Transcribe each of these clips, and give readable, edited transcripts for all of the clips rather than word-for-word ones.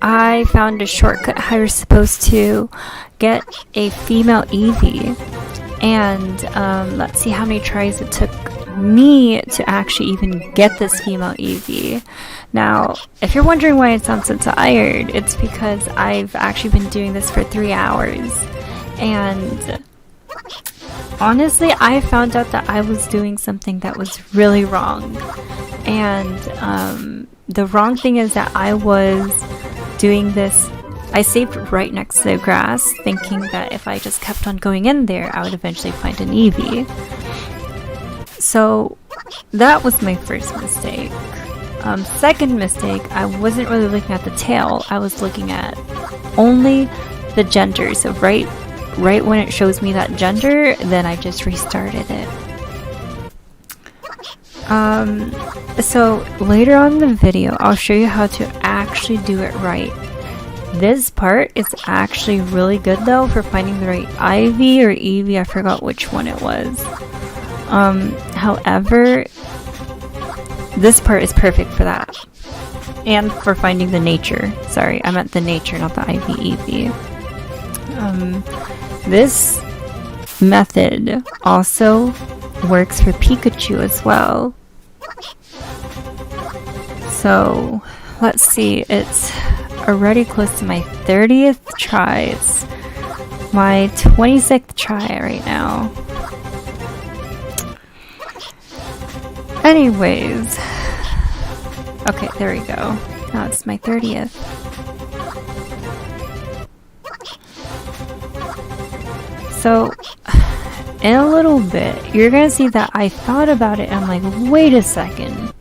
I found a shortcut how you're supposed to get a female Eevee. And let's see how many tries it took me to actually even get this female Eevee. Now, if you're wondering why it sounds so tired, it's because I've actually been doing this for 3 hours. And honestly, I found out that I was doing something that was really wrong. And the wrong thing is that I was doing this. I saved right next to the grass, thinking that if I just kept on going in there, I would eventually find an Eevee. So that was my first mistake. Second mistake, I wasn't really looking at the tail. I was looking at only the gender. So right when it shows me that gender, then I just restarted it. So later on in the video, I'll show you how to actually do it right. This part is actually really good though for finding the right Ivy or Eevee, I forgot which one it was. However, this part is perfect for that. And for finding the nature. Sorry, I meant the nature, not the Ivy Eevee. This method also works for Pikachu as well. So, let's see, it's already close to my 30th try. It's my 26th try right now. Anyways, okay, there we go. Now it's my 30th. So, in a little bit, you're gonna see that I thought about it and I'm like, wait a second.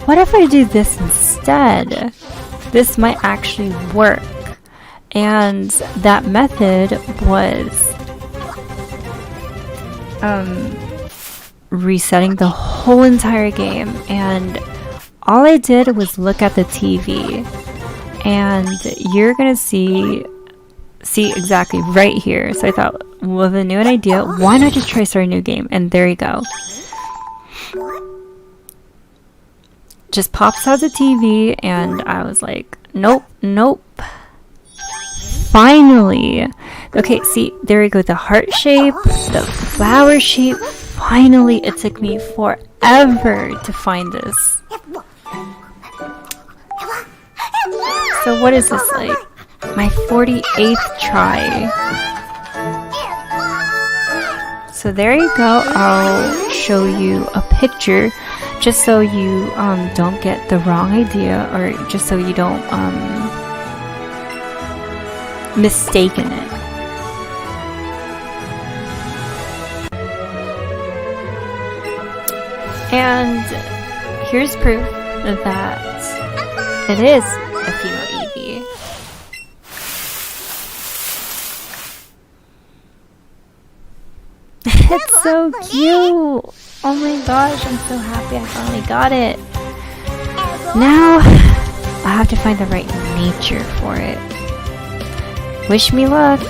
What if I do this instead? This might actually work. And that method was resetting the whole entire game, and all I did was look at the TV, and you're gonna see exactly right here. So I thought, with a new idea, why not just try start a new game? And there you go. Just pops out the TV, and I was like, nope. Finally. Okay, see, there we go. The heart shape, the flower shape. Finally, it took me forever to find this. So what is this, like my 48th try? So there you go. I'll show you a picture just so you don't get the wrong idea, or just so you don't mistaken it. And here's proof that it is a female Eevee. It's so cute! Oh my gosh, I'm so happy I finally got it. Now, I have to find the right nature for it. Wish me luck!